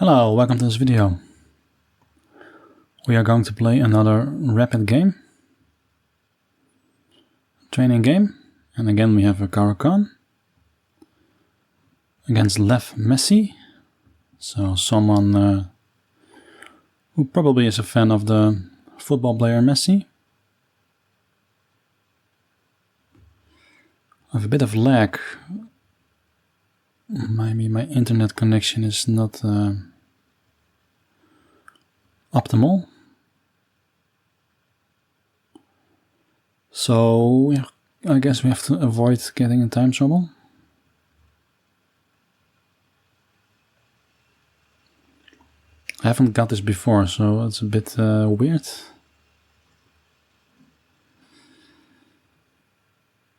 Hello, welcome to this video. We are going to play another rapid game, training game, and again we have a Caro-Kann against Left Messi, so someone who probably is a fan of the football player Messi. I have a bit of lag. Maybe my internet connection is not optimal. So I guess we have to avoid getting in time trouble. I haven't got this before, so it's a bit weird.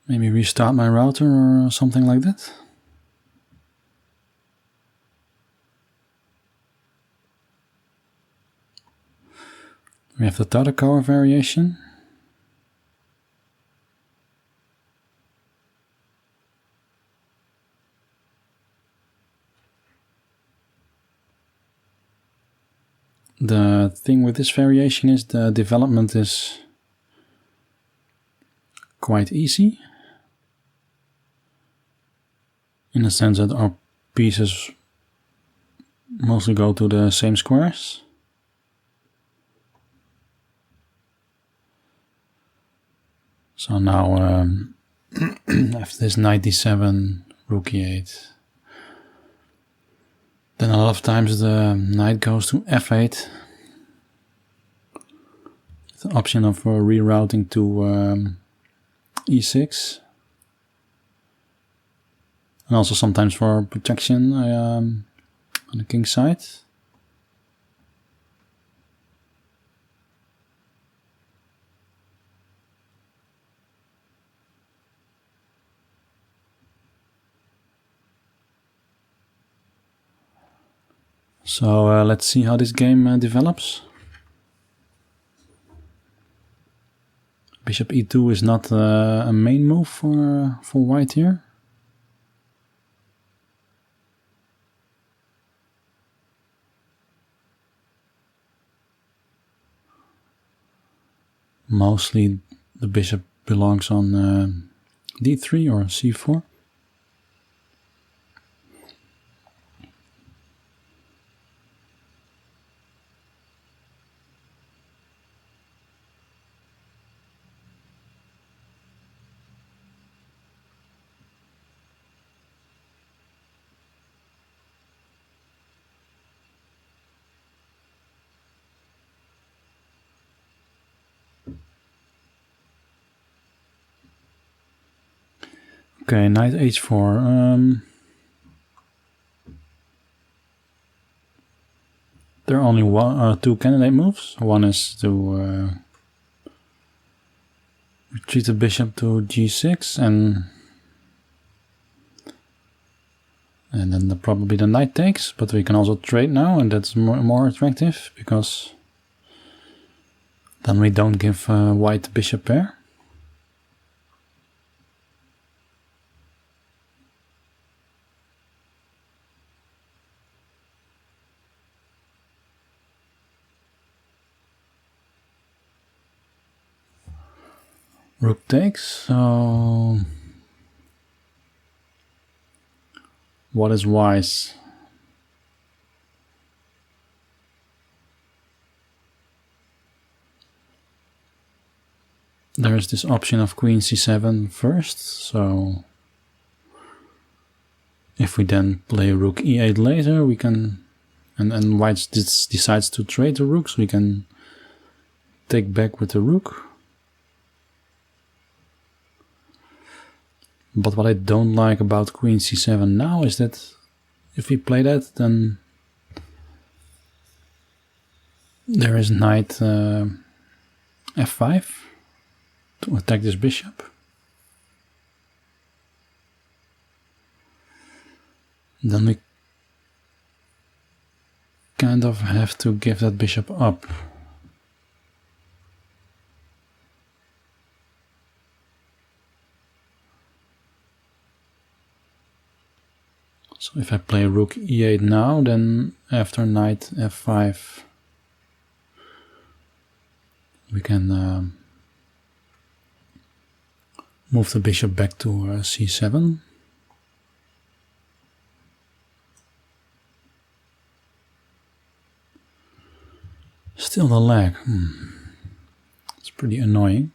Maybe restart my router or something like that. We have the Tartakower variation. The thing with this variation is the development is quite easy, in the sense that our pieces mostly go to the same squares. So now after this knight d7, rook e8, then a lot of times the knight goes to f8, with the option of rerouting to e6, and also sometimes for protection on the king's side. So let's see how this game develops. Bishop e2 is not a main move for white here. Mostly the bishop belongs on d3 or c4. Okay, knight h4. There are only two candidate moves. One is to retreat the bishop to g6, and then probably the knight takes. But we can also trade now, and that's more attractive, because then we don't give white the bishop pair. Rook takes, so what is wise? There is this option of queen c7 first, so if we then play rook e8 later, we can, and white decides to trade the rooks, we can take back with the rook. But what I don't like about queen c7 now is that if we play that, then there is knight f5 to attack this bishop. Then we kind of have to give that bishop up. So if I play rook e8 now, then after knight f5 we can move the bishop back to c7. Still the lag. It's pretty annoying.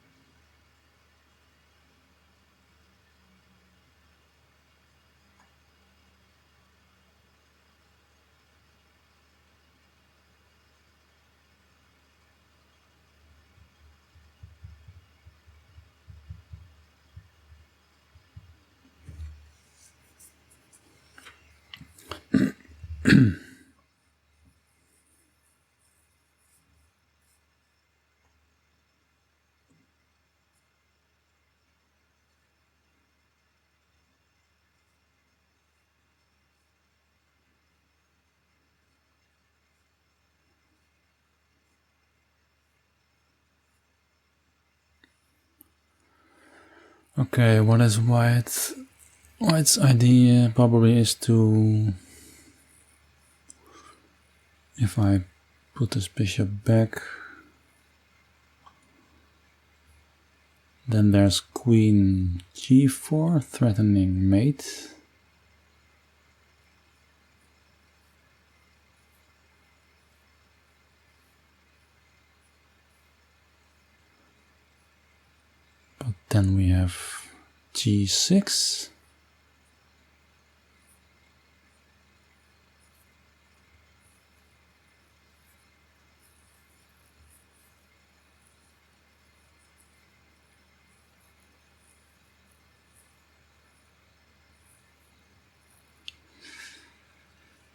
Okay, what is White's idea probably is to, if I put this bishop back, then there's queen g4 threatening mate. But then we have g6.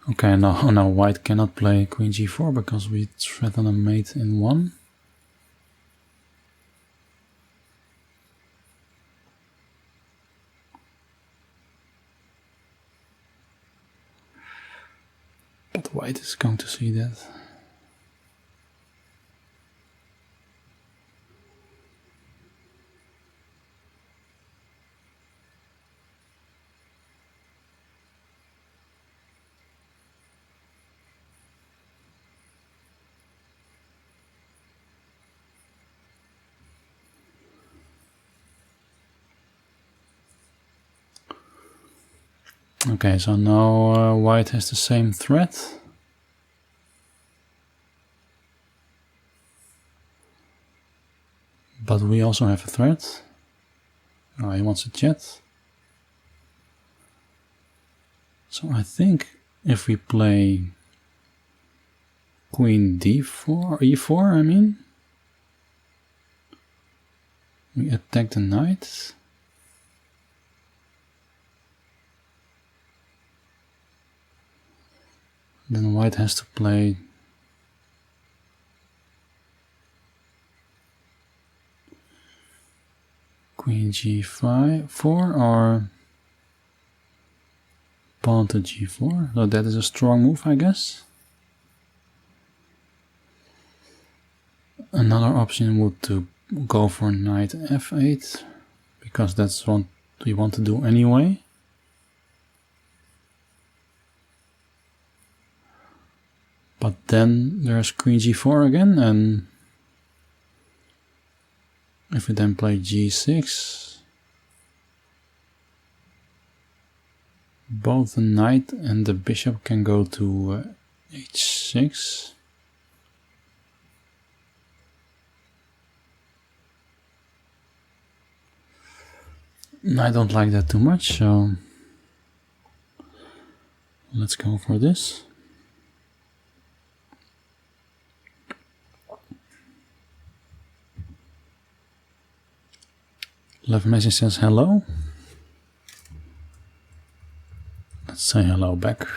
Okay, now White cannot play queen g4 because we threaten a mate in 1. But White is going to see that. Okay, so now White has the same threat. But we also have a threat. Oh, he wants a chat. So I think if we play queen d4, e4 I mean, we attack the knight. Then White has to play queen g5 4 or pawn to g4. So that is a strong move, I guess. Another option would to go for knight f8 because that's what we want to do anyway. But then there's queen g4 again, and if we then play g6, both the knight and the bishop can go to h6. I don't like that too much, so let's go for this. Love Messi says hello. Let's say hello back.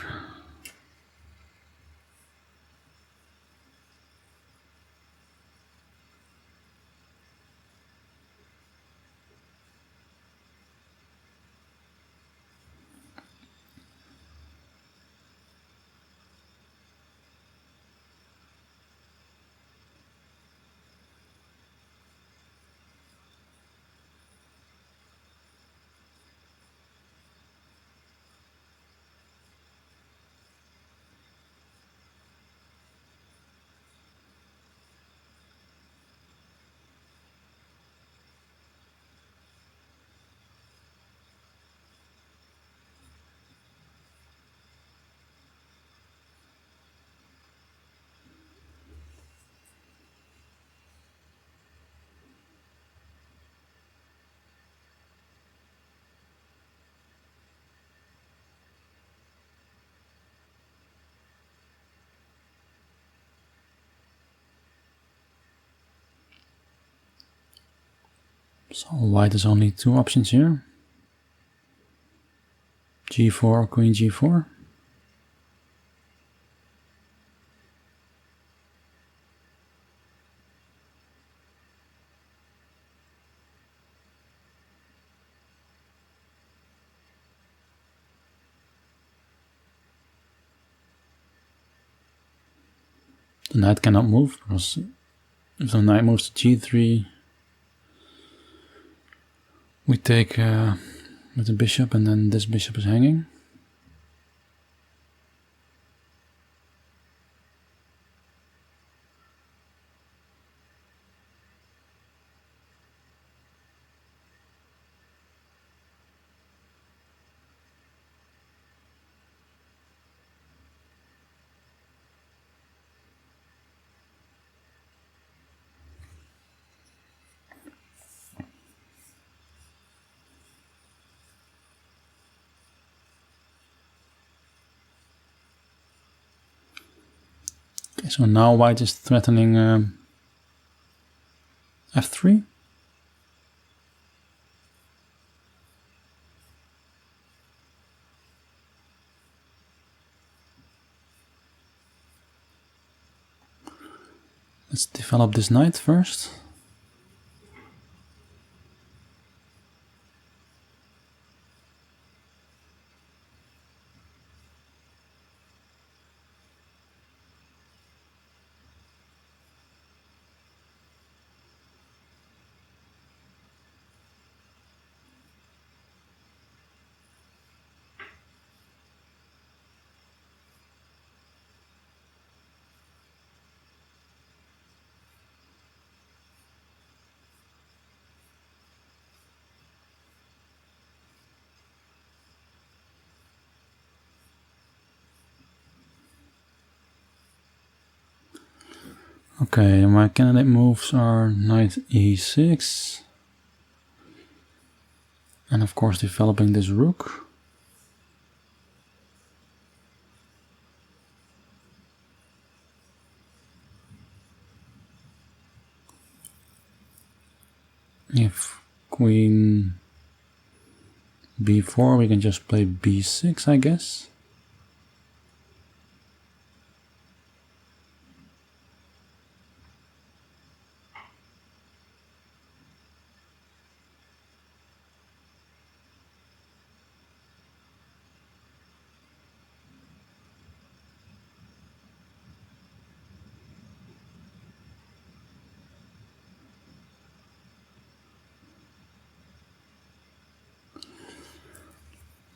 So white has only two options here. G4 or queen G4. The knight cannot move, because if the knight moves to G3, we take with the bishop, and then this bishop is hanging. Okay, so now white is threatening f3. Let's develop this knight first. Okay, my candidate moves are knight e6. And of course developing this rook. If queen b4, we can just play b6, I guess.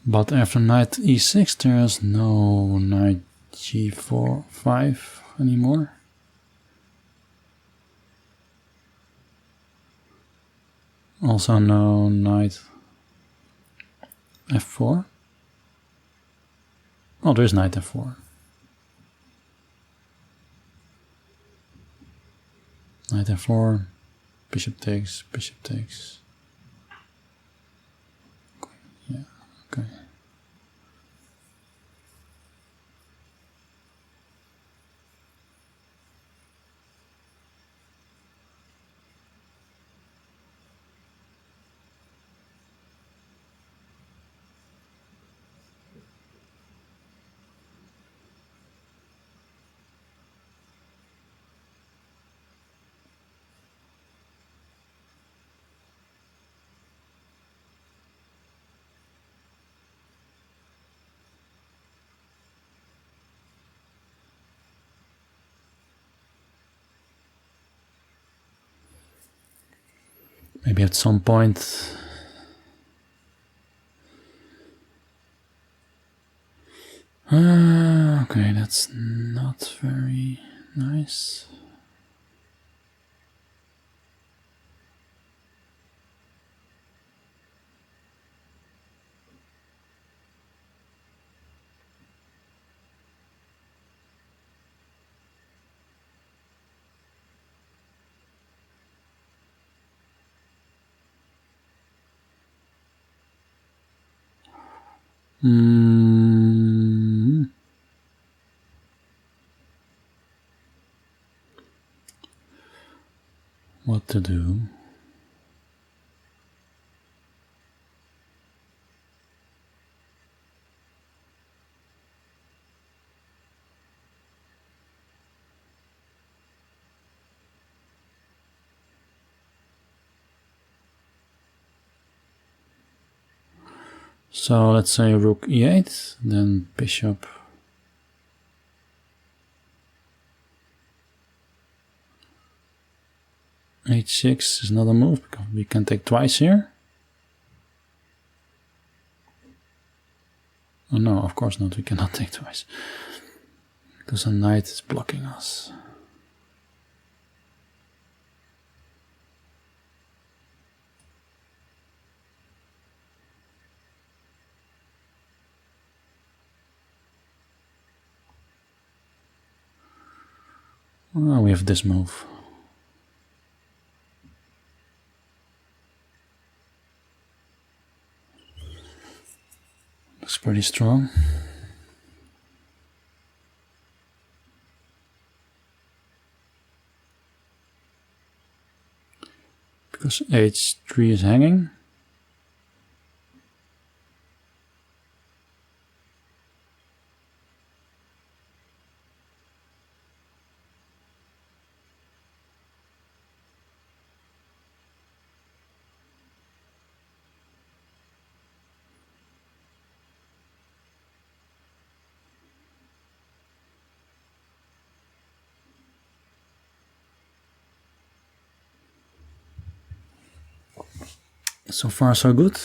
But after knight e6, there's no knight g4, 5 anymore. Also no knight f4. Oh, there is knight f4. Knight f4, bishop takes, bishop takes. Yeah, okay. Maybe at some point okay, that's not very nice. What to do? So let's say rook e8, then bishop h6 is not a move because we can take twice here. Oh no, of course not, we cannot take twice because a knight is blocking us. Oh, we have this move. Looks pretty strong. Because h3 is hanging. So far so good.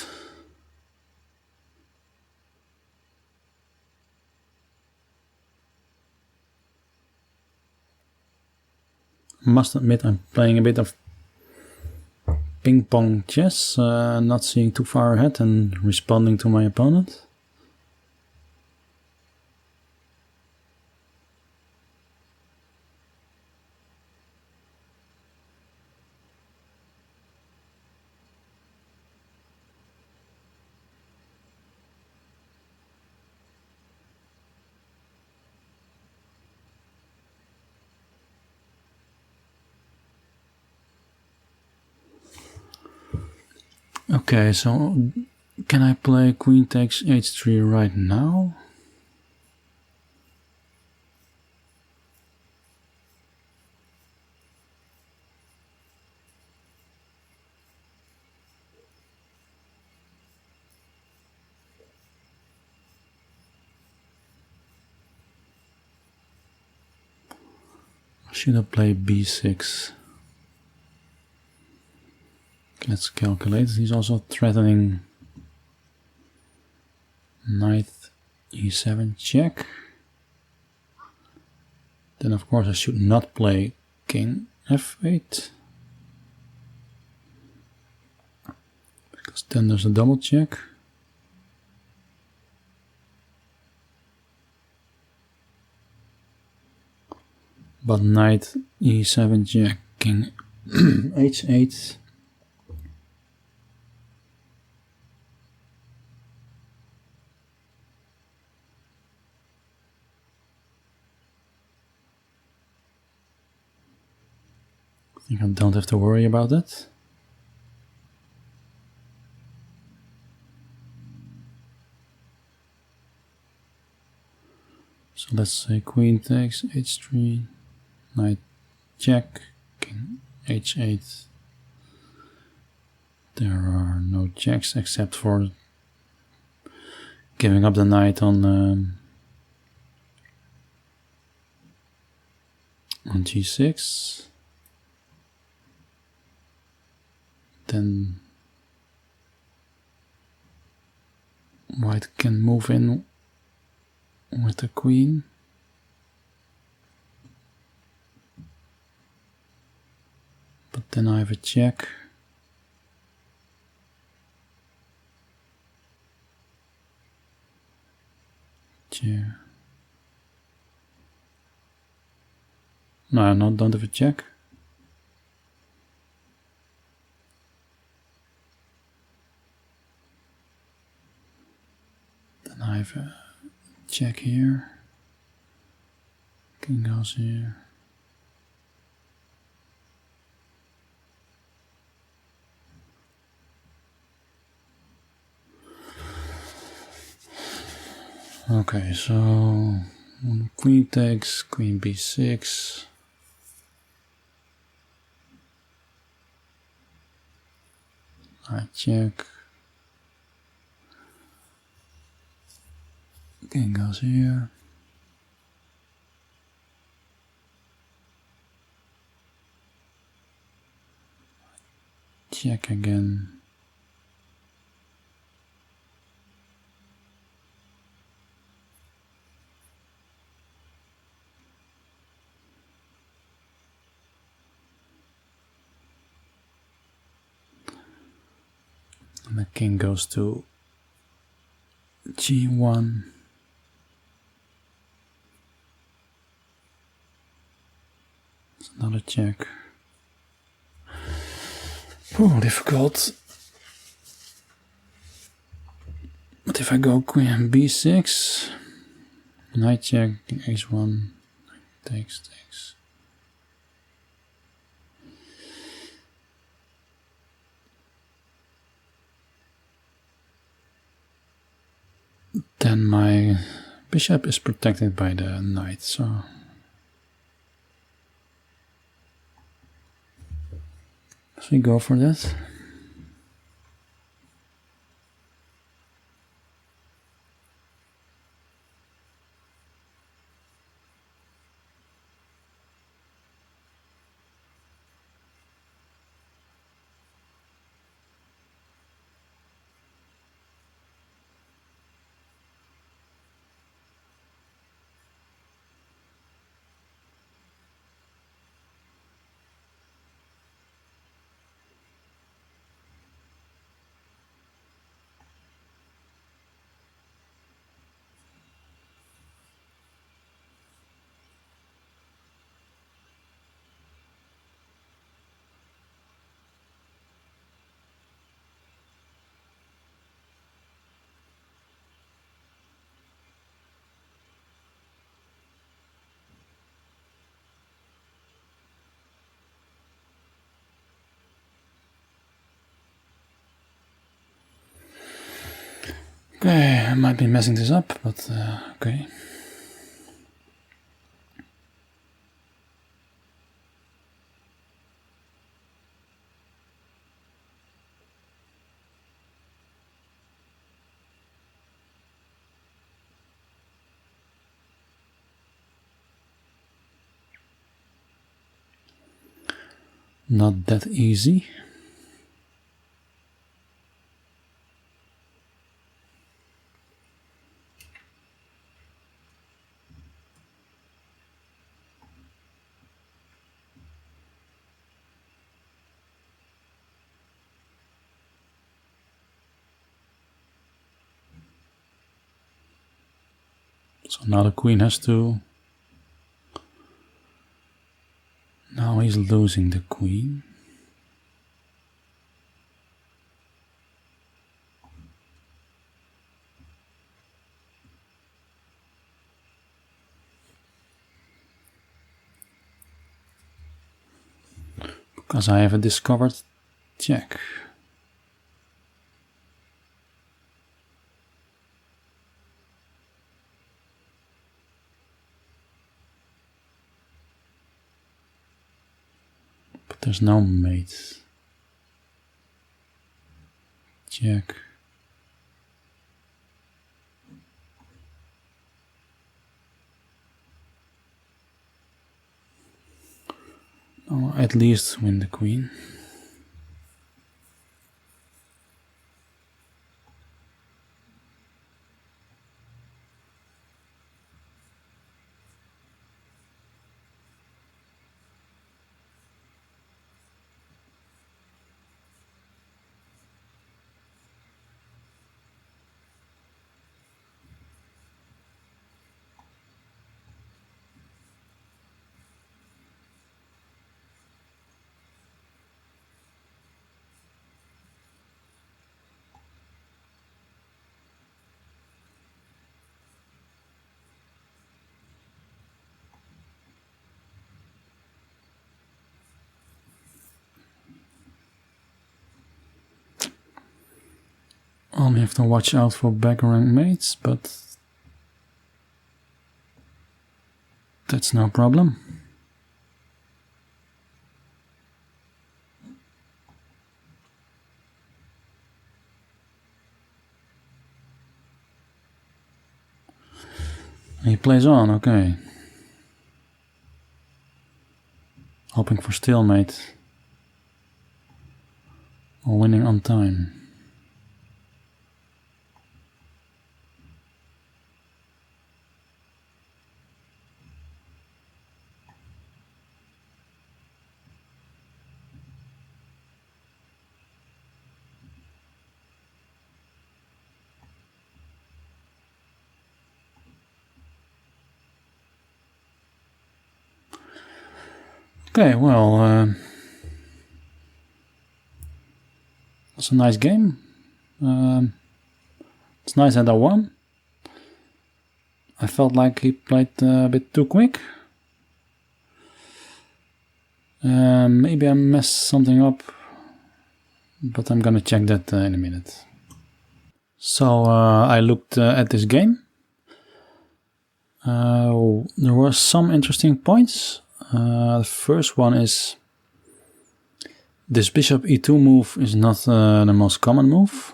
Must admit I'm playing a bit of ping pong chess, not seeing too far ahead and responding to my opponent. Okay, so can I play queen takes h3 right now? Should I play b6? Let's calculate. He's also threatening knight e7 check. Then of course I should not play king f8. Because then there's a double check. But knight e7 check, king h8. I think I don't have to worry about it. So let's say queen takes h3, knight check, king h8. There are no checks except for giving up the knight on g6. Then white can move in with the queen. But then I have a check. Chair. No, don't have a check. Then I have a check here. King goes here. Okay, so queen takes, queen b6. I check. King goes here. Check again. And the king goes to G1. It's another check. Oh, difficult. But if I go queen b6, knight check, h1, takes. Then my bishop is protected by the knight, so let's we go for that. Okay, I might be messing this up, but okay. Not that easy. So now the queen has to... Now he's losing the queen. Because I have a discovered check. But there's no mate. Check. Or at least win the queen. Only have to watch out for back rank mates, but that's no problem. plays on, okay. Hoping for stalemate. Or winning on time. Okay, well, it's a nice game. It's nice that I won. I felt like he played a bit too quick. Maybe I messed something up, but I'm gonna check that in a minute. So I looked at this game. There were some interesting points. The first one is this bishop e2 move is not the most common move.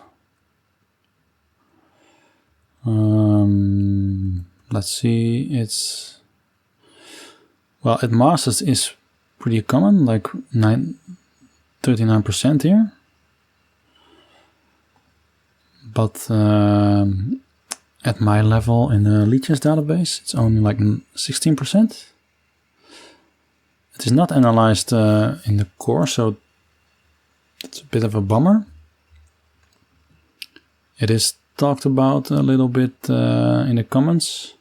Let's see, it's... Well, at Masters is pretty common, like 39% here. But at my level in the lead chess database, it's only like 16%. It is not analyzed in the core, so it's a bit of a bummer. It is talked about a little bit in the comments,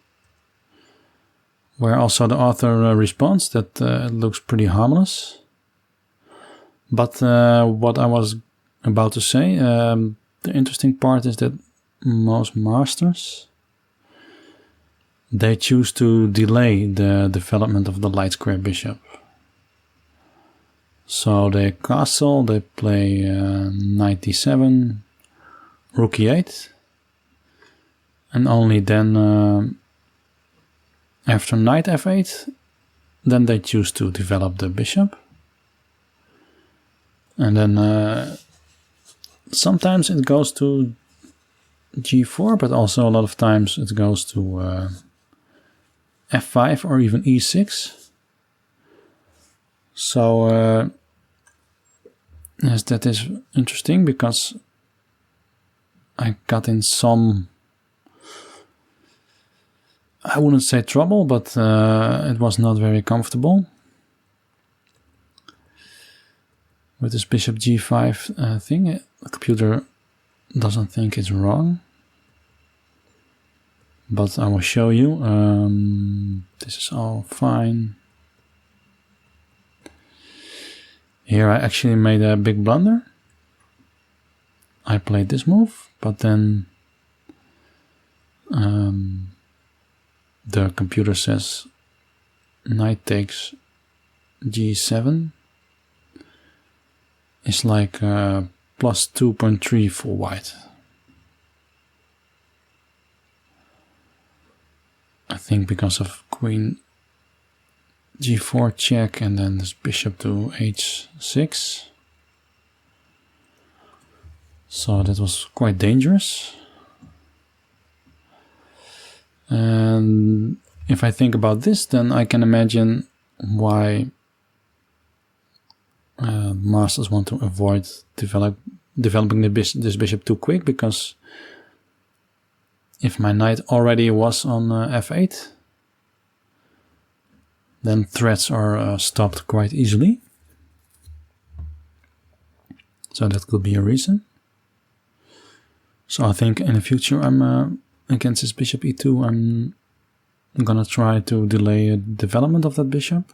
where also the author responds that it looks pretty harmless. But what I was about to say, the interesting part is that most masters, they choose to delay the development of the light square bishop. So they castle, they play knight d7, rook e8, and only then after knight f8, then they choose to develop the bishop. And then sometimes it goes to g4, but also a lot of times it goes to f5 or even e6. So yes, that is interesting, because I got in some, I wouldn't say trouble, but it was not very comfortable with this bishop g5 thing. The computer doesn't think it's wrong, but I will show you. This is all fine. Here I actually made a big blunder. I played this move, but then the computer says knight takes g7 is like plus 2.3 for white. I think because of queen g4 check and then this bishop to h6. So that was quite dangerous. And if I think about this, then I can imagine why masters want to avoid developing this bishop too quick, because if my knight already was on f8, then threats are stopped quite easily. So that could be a reason. So I think in the future I'm against this bishop e2, I'm gonna try to delay the development of that bishop.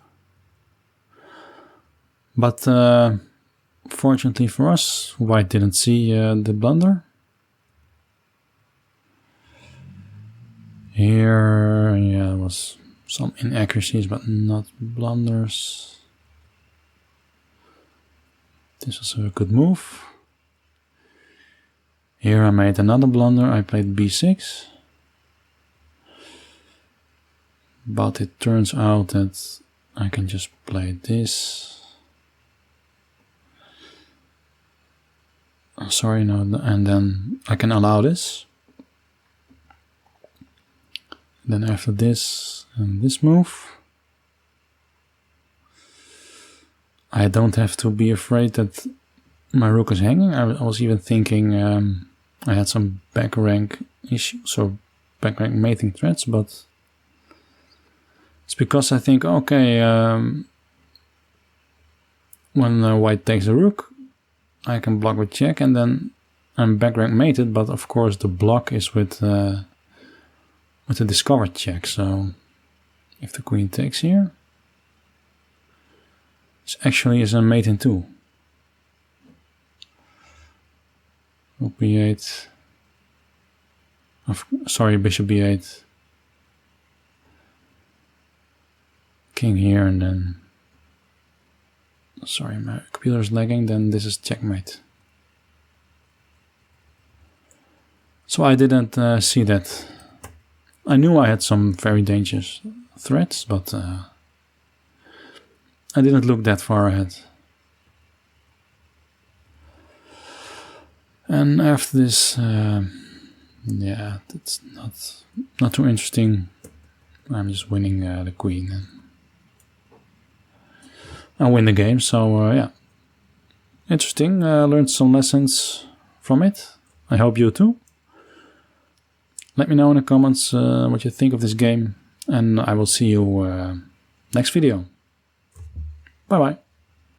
But fortunately for us, white didn't see the blunder. Here, yeah, there was some inaccuracies, but not blunders. This was a good move. Here I made another blunder, I played b6. But it turns out that I can just play this. Oh, sorry, no, and then I can allow this. Then after this and this move, I don't have to be afraid that my rook is hanging. I was even thinking I had some back rank issues or back rank mating threats, but it's because I think, okay, when white takes a rook, I can block with check, and then I'm back rank mated, but of course the block is with the discovered check. So if the queen takes here, it actually is a mate in 2. Rook b8. Sorry, bishop b8. King here, and then, sorry, my computer is lagging, then this is checkmate. So I didn't see that. I knew I had some very dangerous threats, but I didn't look that far ahead. And after this, yeah, that's not too interesting. I'm just winning the queen, and I win the game. So yeah, interesting. Learned some lessons from it. I hope you too. Let me know in the comments what you think of this game, and I will see you next video. Bye bye.